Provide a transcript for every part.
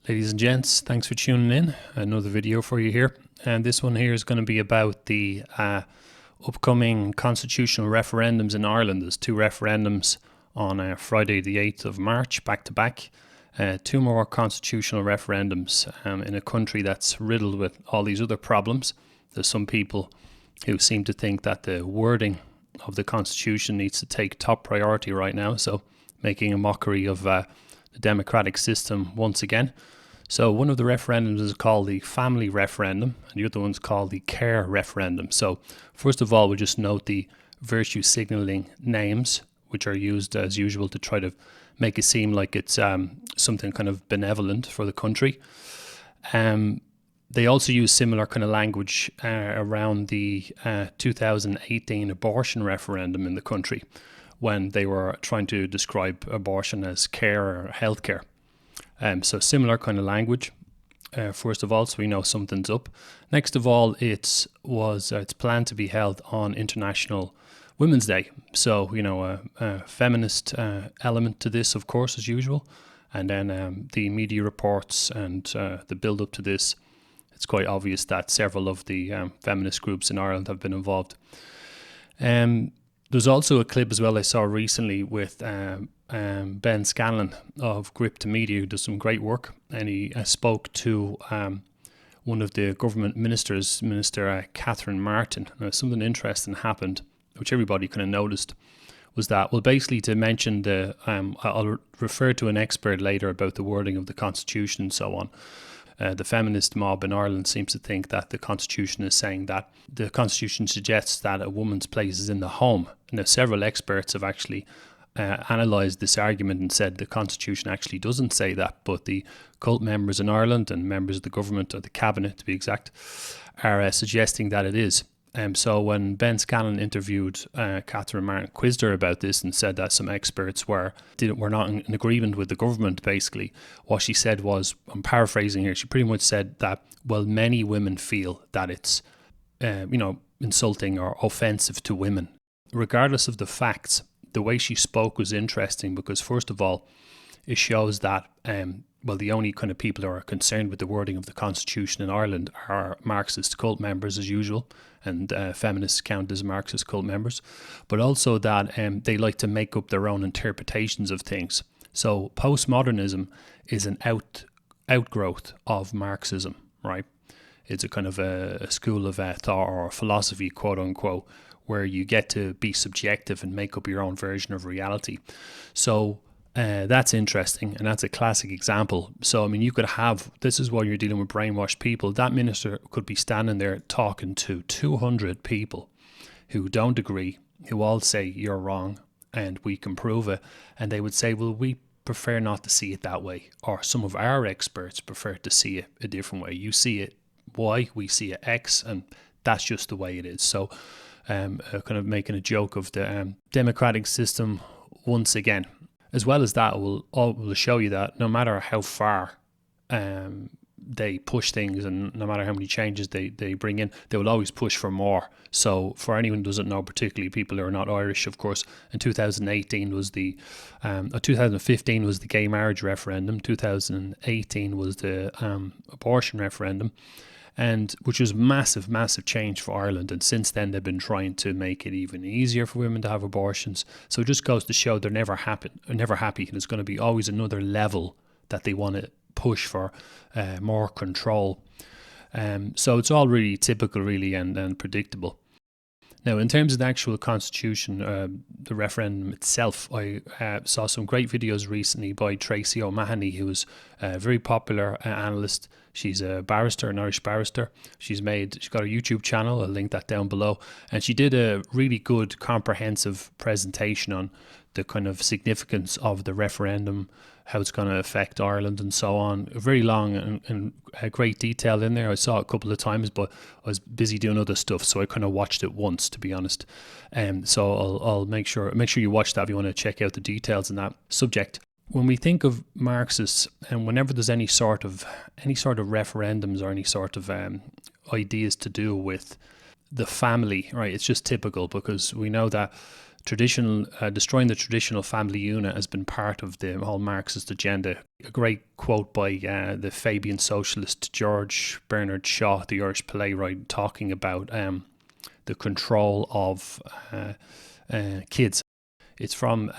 Ladies and gents, thanks for tuning in. Another video for you here. And this one here is going to be about the upcoming constitutional referendums in Ireland. There's two referendums on Friday the 8th of March, back to back. Two more constitutional referendums in a country that's riddled with all these other problems. There's some people who seem to think that the wording of the constitution needs to take top priority right now, so making a mockery of the democratic system once again. So one of the referendums is called the family referendum and the other one's called the care referendum. So first of all, we'll just note the virtue signalling names, which are used as usual to try to make it seem like it's something kind of benevolent for the country. They also use similar kind of language around the 2018 abortion referendum in the country, when they were trying to describe abortion as care or healthcare. So similar kind of language, first of all, so we know something's up. Next of all, it's planned to be held on International Women's Day. So, you know, a feminist element to this, of course, as usual. And then the media reports and the build-up to this, it's quite obvious that several of the feminist groups in Ireland have been involved. There's also a clip as well I saw recently with Ben Scanlon of Gript Media, who does some great work, and he spoke to one of the government ministers, Minister Catherine Martin. Now, something interesting happened, which everybody kind of noticed, was that, well, basically to mention the, I'll refer to an expert later about the wording of the Constitution and so on. The feminist mob in Ireland seems to think that the Constitution is saying that the Constitution suggests that a woman's place is in the home. Now, several experts have actually analysed this argument and said the Constitution actually doesn't say that, but the cult members in Ireland and members of the government, or the cabinet to be exact, are suggesting that it is. So when Ben Scanlon interviewed Catherine Martin, quizzed her about this and said that some experts were not in agreement with the government, basically, what she said was, I'm paraphrasing here, she pretty much said that, well, many women feel that it's, insulting or offensive to women. Regardless of the facts, the way she spoke was interesting because, first of all, it shows that, the only kind of people who are concerned with the wording of the Constitution in Ireland are Marxist cult members as usual, and feminists count as Marxist cult members, but also that they like to make up their own interpretations of things. So postmodernism is an outgrowth of Marxism, right? It's a kind of a school of thought or philosophy, quote unquote, where you get to be subjective and make up your own version of reality. So that's interesting, and that's a classic example. So, I mean, you could have, this is why you're dealing with brainwashed people. That minister could be standing there talking to 200 people who don't agree, who all say you're wrong and we can prove it. And they would say, well, we prefer not to see it that way. Or some of our experts prefer to see it a different way. You see it Y, we see it X, and that's just the way it is. So kind of making a joke of the democratic system once again. As well as that, will show you that no matter how far they push things and no matter how many changes they bring in, they will always push for more. So for anyone who doesn't know, particularly people who are not Irish, of course, in 2015 was the gay marriage referendum, 2018 was the abortion referendum, and which was massive change for Ireland. And since then, they've been trying to make it even easier for women to have abortions. So it just goes to show they're never happy. And it's going to be always another level that they want to push for more control. So it's all really typical, really, and predictable. Now, in terms of the actual constitution, the referendum itself, I saw some great videos recently by Tracey O Mahony, who is a very popular analyst. She's a barrister, an Irish barrister. She's got a YouTube channel, I'll link that down below. And she did a really good comprehensive presentation on the kind of significance of the referendum, how it's going to affect Ireland and so on. Very long and great detail in there. I saw it a couple of times, but I was busy doing other stuff, so I kind of watched it once, to be honest. So I'll make sure you watch that if you want to check out the details in that subject. When we think of Marxists, and whenever there's any sort of referendums or any sort of ideas to do with the family, right, it's just typical because we know that destroying the traditional family unit has been part of the whole Marxist agenda. A great quote by the Fabian socialist George Bernard Shaw, the Irish playwright, talking about the control of kids. It's from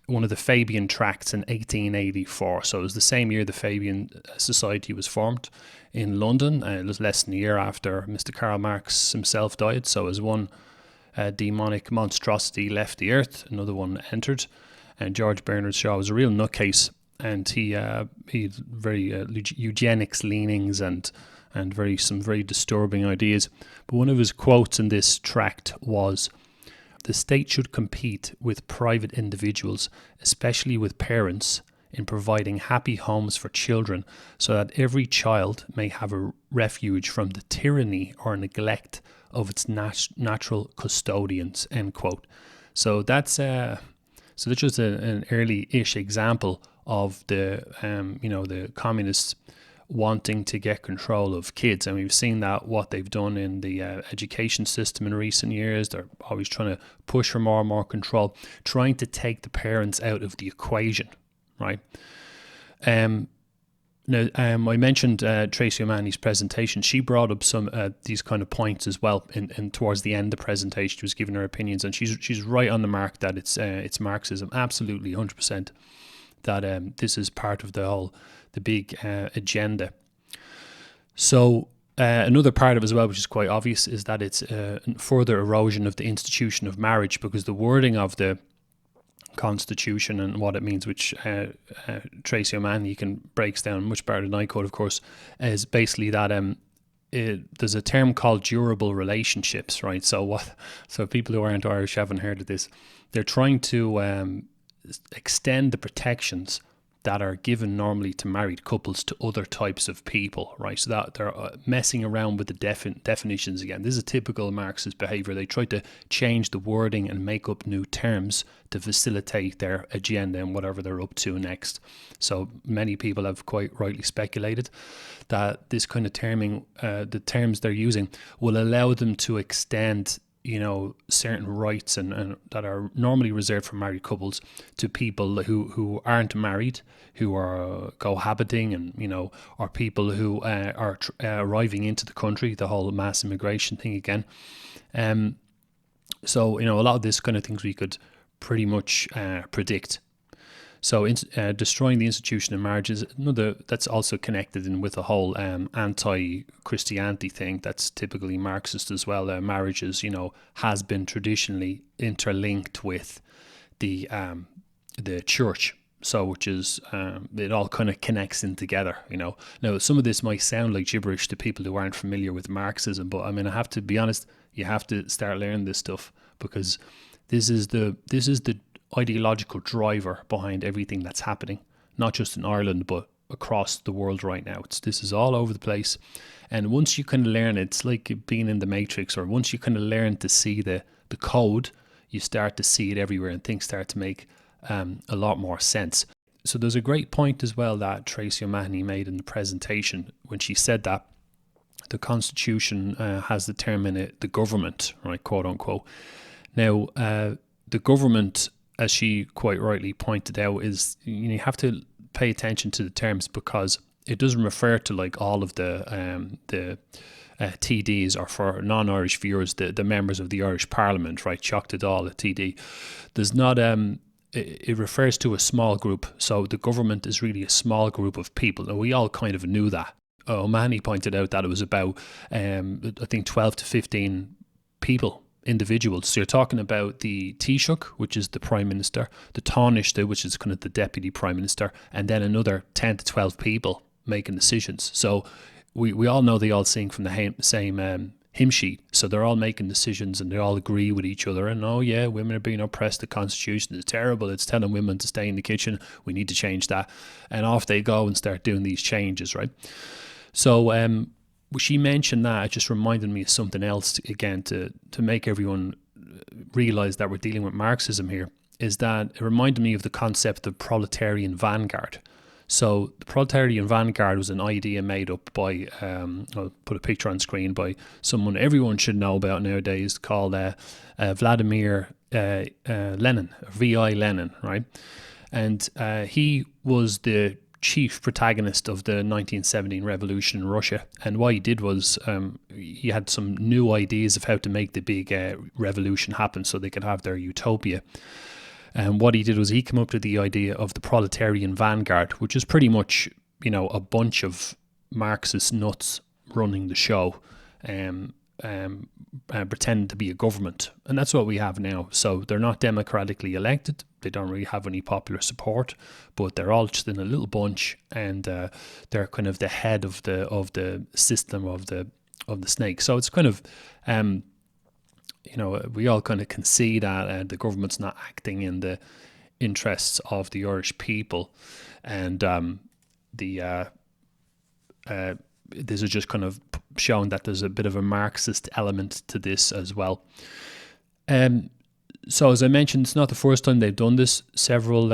one of the Fabian tracts in 1884. So it was the same year the Fabian Society was formed in London. It was less than a year after Mr. Karl Marx himself died. So as one demonic monstrosity left the earth, another one entered. And George Bernard Shaw was a real nutcase, and he had very eugenics leanings and some very disturbing ideas. But one of his quotes in this tract was, "The state should compete with private individuals, especially with parents, in providing happy homes for children, so that every child may have a refuge from the tyranny or neglect of its natural custodians," end quote. So that's just an early-ish example of the the communists wanting to get control of kids, and we've seen that what they've done in the education system in recent years. They're always trying to push for more and more control, trying to take the parents out of the equation, right? Now, I mentioned Tracey O Mahony's presentation. She brought up some these kind of points as well. In towards the end of the presentation, she was giving her opinions, and she's right on the mark that it's Marxism, absolutely 100%. That this is part of the big agenda. So another part of it as well, which is quite obvious, is that it's further erosion of the institution of marriage, because the wording of the Constitution and what it means, which Tracey O Mahony breaks down much better than I could, of course, is basically that there's a term called durable relationships, right? So people who aren't Irish haven't heard of this. They're trying to extend the protections that are given normally to married couples to other types of people, right? So that they're messing around with the definitions again. This is a typical Marxist behavior. They try to change the wording and make up new terms to facilitate their agenda and whatever they're up to next. So many people have quite rightly speculated that this kind of terming, the terms they're using, will allow them to extend certain rights and that are normally reserved for married couples to people who aren't married, who are cohabiting, and or people who are arriving into the country, the whole mass immigration thing again. So a lot of this kind of things we could pretty much predict. So destroying the institution of marriage is another that's also connected in with the whole anti-Christianity thing that's typically Marxist as well. Marriages, has been traditionally interlinked with the church. So which is, it all kind of connects in together, Now, some of this might sound like gibberish to people who aren't familiar with Marxism, but I mean, I have to be honest, you have to start learning this stuff, because this is the ideological driver behind everything that's happening, not just in Ireland, but across the world right now. This is all over the place. And once you kind of learn, it's like being in the Matrix, or once you kind of learn to see the code, you start to see it everywhere and things start to make a lot more sense. So there's a great point as well that Tracey O Mahony made in the presentation when she said that the Constitution has the term in it, the government, right, quote unquote. Now, the government, as she quite rightly pointed out, is you have to pay attention to the terms, because it doesn't refer to like all of the TDs, or for non-Irish viewers, the members of the Irish Parliament, right? Shocked at all, a TD. There's not it refers to a small group. So the government is really a small group of people. Now, we all kind of knew that. O'Mahony pointed out that it was about I think 12 to 15 people, individuals. So you're talking about the Taoiseach, which is the Prime Minister, the Taoiseach, which is kind of the Deputy Prime Minister, and then another 10 to 12 people making decisions. So we all know they all sing from the same hymn sheet. So they're all making decisions and they all agree with each other. And oh yeah, women are being oppressed. The Constitution is terrible. It's telling women to stay in the kitchen. We need to change that. And off they go and start doing these changes, right? So she mentioned that. It just reminded me of something else again to make everyone realize that we're dealing with Marxism here, is that it reminded me of the concept of proletarian vanguard. So the proletarian vanguard was an idea made up by, I'll put a picture on screen, by someone everyone should know about nowadays, called Vladimir Lenin, V.I. Lenin, right? And he was the chief protagonist of the 1917 revolution in Russia. And what he did was he had some new ideas of how to make the big revolution happen so they could have their utopia. And what he did was he came up with the idea of the proletarian vanguard, which is pretty much, a bunch of Marxist nuts running the show, pretending to be a government. And that's what we have now. So they're not democratically elected. They don't really have any popular support, but they're all just in a little bunch, and they're kind of the head of the system of the snake. So it's kind of we all kind of can see that the government's not acting in the interests of the Irish people, and this is just kind of showing that there's a bit of a Marxist element to this as well. So as I mentioned, it's not the first time they've done this. Several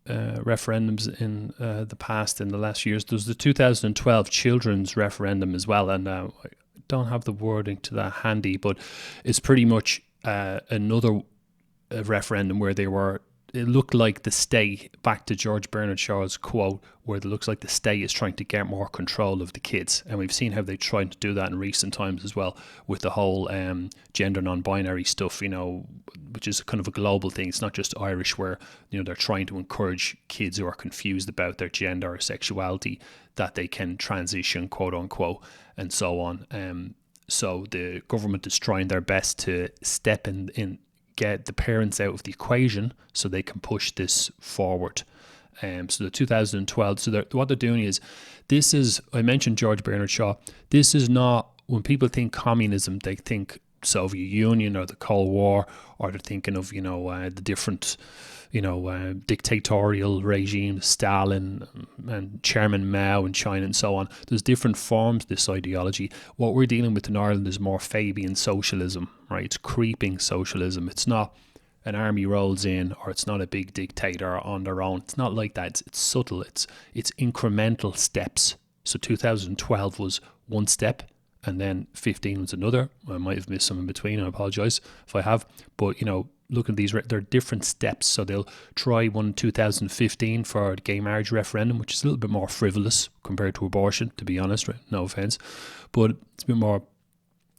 referendums in the past, in the last years. There's the 2012 children's referendum as well, and I don't have the wording to that handy, but it's pretty much another referendum where it looked like the state, back to George Bernard Shaw's quote, where it looks like the state is trying to get more control of the kids. And we've seen how they tried to do that in recent times as well, with the whole gender non-binary stuff, which is kind of a global thing. It's not just Irish, where, they're trying to encourage kids who are confused about their gender or sexuality that they can transition, quote unquote, and so on. So the government is trying their best to step in, get the parents out of the equation so they can push this forward. So the 2012, what they're doing is, I mentioned George Bernard Shaw, this is not, when people think communism, they think Soviet Union or the Cold War, or they're thinking of, the different, dictatorial regimes, Stalin and Chairman Mao in China and so on. There's different forms of this ideology. What we're dealing with in Ireland is more Fabian socialism, right? It's creeping socialism. It's not an army rolls in, or it's not a big dictator on their own. It's not like that. It's subtle. It's incremental steps. So 2012 was one step, and then 15 was another. I might have missed some in between. I apologise if I have. But, look at these, they're different steps. So they'll try one in 2015 for the gay marriage referendum, which is a little bit more frivolous compared to abortion, to be honest, right? No offence. But it's a bit more,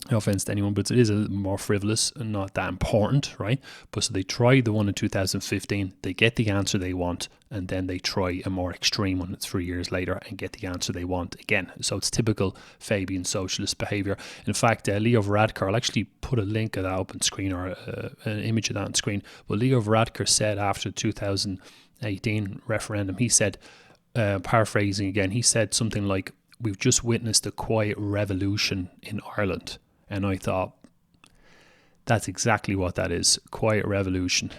no offence to anyone, but it is a little more frivolous and not that important, right? But so they try the one in 2015, they get the answer they want, and then they try a more extreme one 3 years later and get the answer they want again. So it's typical Fabian socialist behaviour. In fact, Leo Varadkar, I'll actually put a link of that up on screen, or an image of that on screen, but Leo Varadkar said after the 2018 referendum, he said, paraphrasing again, he said something like, "We've just witnessed a quiet revolution in Ireland." And I thought, that's exactly what that is, quiet revolution.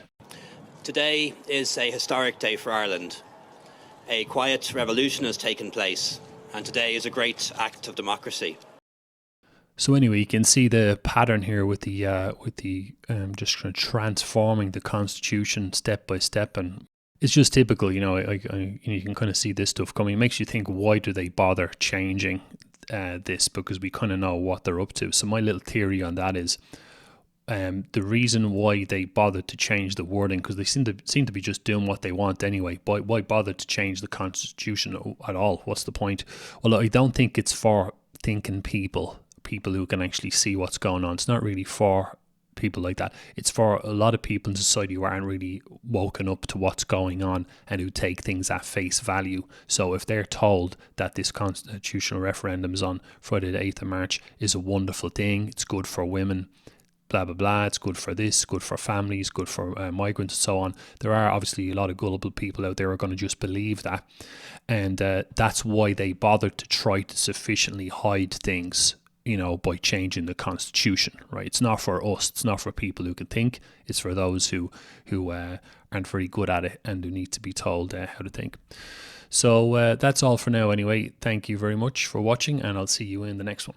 Today is a historic day for Ireland. A quiet revolution has taken place, and today is a great act of democracy. So anyway, you can see the pattern here with the just kind of transforming the constitution step by step, and it's just typical. You can kind of see this stuff coming. It makes you think, why do they bother changing this? Because we kind of know what they're up to. So my little theory on that is, the reason why they bothered to change the wording, because they seem to be just doing what they want anyway. Why bother to change the constitution at all? What's the point? Well, I don't think it's for thinking people who can actually see what's going on. It's not really for people like that. It's for a lot of people in society who aren't really woken up to what's going on and who take things at face value. So if they're told that this constitutional referendum is on Friday the 8th of March is a wonderful thing, it's good for women, blah blah blah, it's good for this, good for families, good for migrants and so on, there are obviously a lot of gullible people out there who are going to just believe that, and that's why they bothered to try to sufficiently hide things, by changing the constitution, right? It's not for us, it's not for people who can think, it's for those who aren't very good at it and who need to be told how to think. So that's all for now anyway. Thank you very much for watching, and I'll see you in the next one.